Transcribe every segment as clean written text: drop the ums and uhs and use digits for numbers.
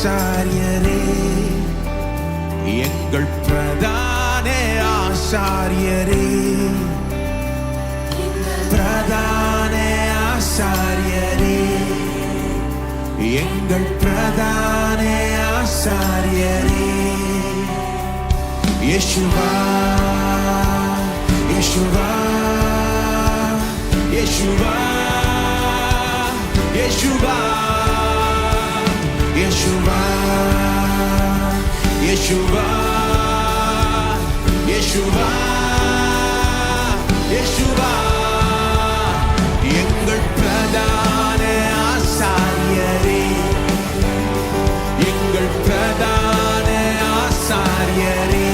ஆசாரியரே, எங்கள் பிரதான ஆசாரியரே, பிரதான ஆசாரியரே, எங்கள் பிரதான ஆசாரியரே. யேசுவா, யேசுவா, யேசுவா, யேசுவா, யேசுவா, யேசுவா, யேசுவா, யேசுவா, எங்கள் பிரதான ஆசாரியரே, எங்கள் பிரதான ஆசாரியரே,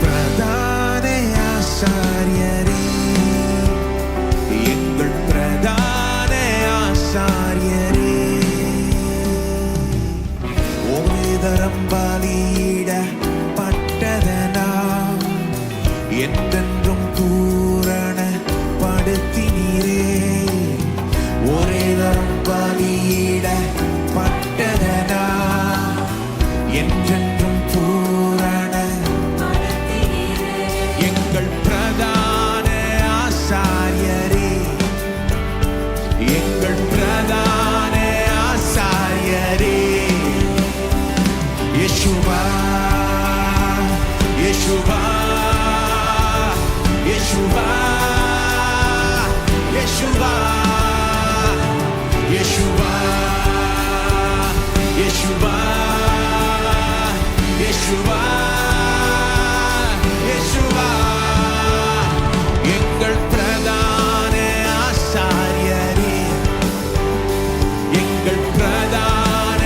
பிரதான ஆசாரியரே, எங்கள் பிரதான ஆசாரியரே. ஒரு தரம் பலியிடப்பட்டதனா என்றென்றும் பூரணப்படுத்தினீரே. ஒரே தரம் பலியிடப்பட்டதனா என்றென்றும் பூரண எங்கள் பிரதான ஆசாரியரே, எங்கள் பிரதான ஆசாரியரே. யேசுவா, யேசுவா, யேசுவா, யேசுவா, யேசுவா, யேசுவா, யேசுவா, யேசுவா, எங்கள் பிரதான ஆசாரியரே, எங்கள் பிரதான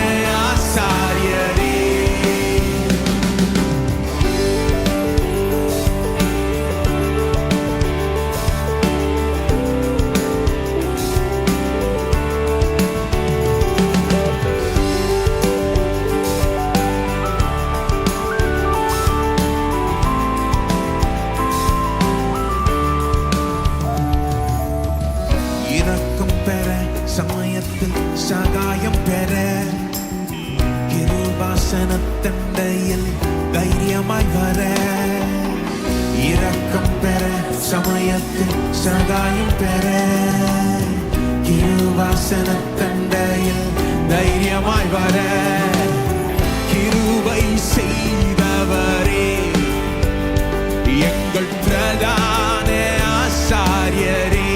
ஆசாரியரே. இரக்கம் பெற சமயத்தில் சகாயம் பெற கிருபாசனத்தண்டையில் தைரியமாய் வர. இரக்கம் பெற சமயத்தில் சகாயம் பெற கிருபாசனத்தண்டையில் தைரியமாய் வர. கிருபை செய்தவரே, எங்கள் பிரதான ஆசாரியரே,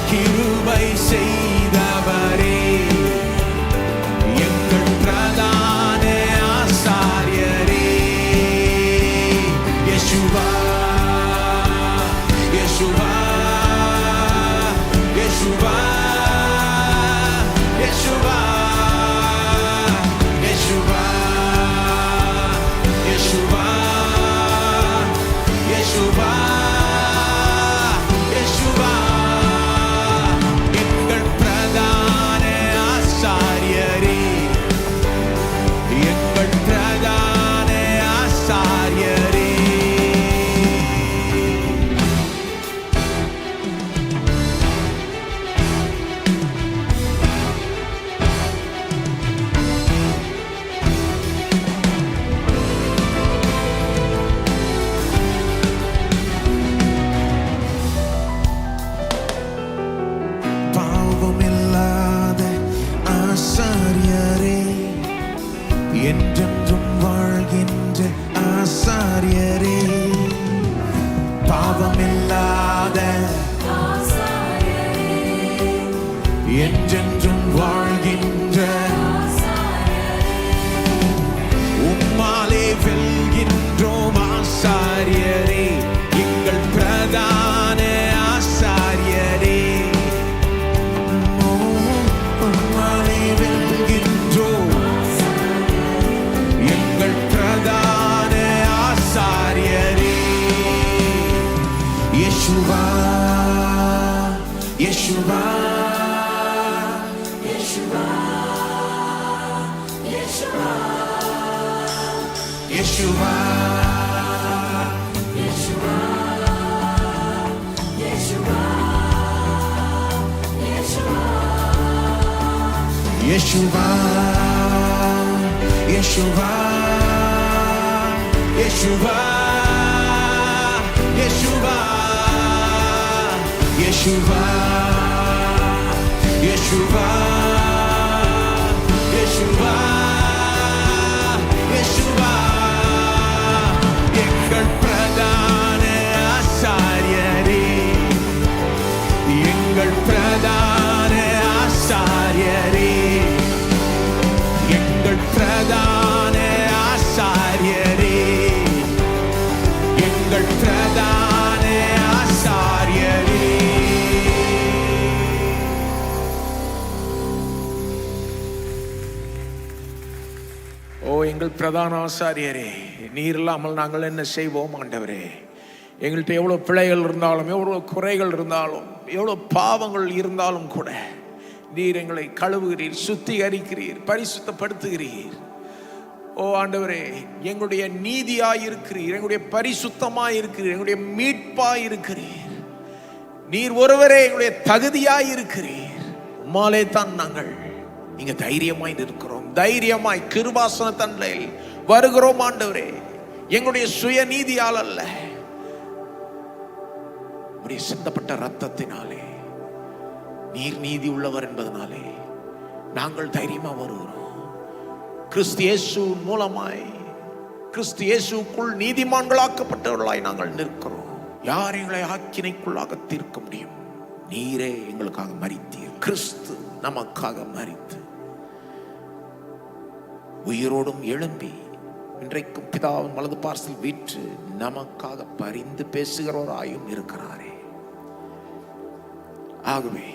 கிருபை செய்தவரே, எங்கள் பிரதான ஆசாரியரே. யேசுவா, யேசுவா, யேசுவா, யேசுவா, யேசுவா, யேசுவா, யேசுவா, யேசுவா, எங்கள் பிரதான ஆசாரியரே, எங்கள் பிரதான ஆசாரியரே. பாவமில்லாத ஆசாரியரே, என்றென்றும் வாழ்கின்ற ஆசாரியரே, பாவமில்லாத என்றென்றும் வாழ்கின்ற உம்மாலே வெல்கின்றோம் ஆசாரியரே, எங்கள் பிரதான ஆசாரியரே. உம்மாலே வெல்கின்றோம் எங்கள் பிரதான ஆசாரியரே. Yeshua, Yeshua, Yeshua, Yeshua, Yeshua, Yeshua, Yeshua, Yeshua, Yeshua, Yeshua, Yeshua, Yeshua, Yeshua, Yeshua, Yeshua, Yeshua. எங்கள் பிரதான ஆசாரியரே, எங்கள் பிரதான ஆசாரியரே, எங்கள் பிரதான ஆசாரியரே, எங்கள் பிரதான ஆசாரியரே. ஓ எங்கள் பிரதான ஆசாரியரே, நீர் இல்லாமல் நாங்கள் என்ன செய்வோம் ஆண்டவரே? எங்கள்கிட்ட எவ்வளோ பிழைகள் இருந்தாலும், எவ்வளோ குறைகள் இருந்தாலும், எவ்வளோ பாவங்கள் இருந்தாலும் கூட நீர் எங்களை கழுவுகிறீர், சுத்திகரிக்கிறீர், பரிசுத்தப்படுத்துகிறீர். ஓ ஆண்டவரே, எங்களுடைய நீதியாயிருக்கிறீர், எங்களுடைய பரிசுத்தமாயிருக்கிறீர், எங்களுடைய மீட்பாயிருக்கிறீர். நீர் ஒருவரே எங்களுடைய தகுதியாயிருக்கிறீர். உம்மாலே தான் நாங்கள் இங்க தைரியமாய் இருக்கிறோம், தைரியமாய் கிருபாசன தண்டையில் வருகிறோம் ஆண்டவரே. எங்களுடைய சுய நீதியால் அல்ல, உம்முடைய சிந்தப்பட்ட இரத்தத்தினாலே, நீர் நீதி உள்ளவர் என்பதனாலே நாங்கள் தைரியமா வருகிறோம். கிறிஸ்து இயேசு மூலமாய், கிறிஸ்து இயேசுக்குள் நீதிமான்களாக்கப்பட்டவர்களாய் நாங்கள் நிற்கிறோம். யார் எங்களை ஆக்கினைக்குள்ளாக தீர்க்க முடியும்? நீரே எங்களுக்காக மரித்தீர். கிறிஸ்து நமக்காக மரித்து உயிரோடும் எழும்பி இன்றைக்கும் பிதாவின் வலது பார்சல் வீற்று நமக்காக பரிந்து பேசுகிறவராயும் இருக்கிறாரே. ஆகவே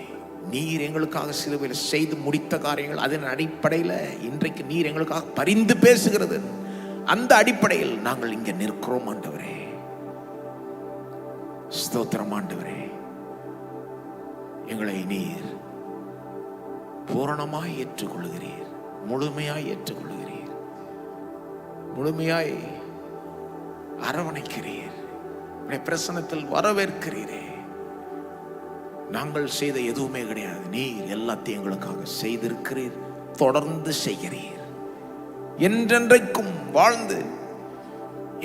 நீர் எங்களுக்காக சிலுவையில் செய்து முடித்த காரியங்கள், அதன் அடிப்படையில் இன்றைக்கு நீர் எங்களுக்காக பரிந்து பேசுகிறது. அந்த அடிப்படையில் நாங்கள் இங்கே நிற்கிறோம் ஆண்டவரே. ஸ்தோத்திரம் ஆண்டவரே. எங்களை நீர் பூரணமாய் ஏற்றுக்கொள்கிறீர், முழுமையாய் ஏற்றுக்கொள்கிறீர், முழுமையாய் அரவணைக்கிறீர், பிரசன்னத்தில் வரவேற்கிறீரே. நாங்கள் செய்த எதுவுமே கிடையாது, நீர் எல்லாத்தையும் எங்களுக்காக செய்திருக்கிறீர், தொடர்ந்து செய்கிறீர். என்றென்றைக்கும் வாழ்ந்து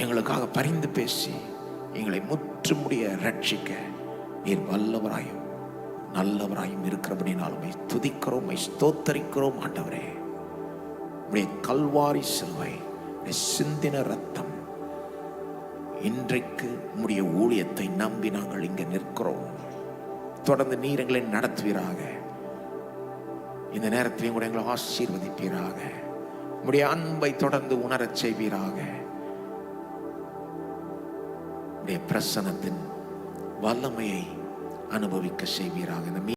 எங்களுக்காக பரிந்து பேசி எங்களை முற்றுமுடிய ரட்சிக்க நீர் வல்லவராயும் நல்லவராயும் இருக்கிறபடினாலுமே துதிக்கிறோம், ஸ்தோத்தரிக்கிறோம் ஆண்டவரே. உடைய கல்வாரி சிலுவை, சிந்தின ரத்தம், இன்றைக்கு உம்முடைய ஊழியத்தை நம்பி நாங்கள் இங்கே நிற்கிறோம். தொடர்ந்து நீர் எங்களை நடத்துவீராக. இந்த நேரத்திலையும் கூட எங்களை ஆசீர்வதிப்பீராக. உம்முடைய அன்பை தொடர்ந்து உணரச் செய்வீராக. உடைய பிரசன்னத்தின் வல்லமையை அனுபவிக்க செய்வீராக.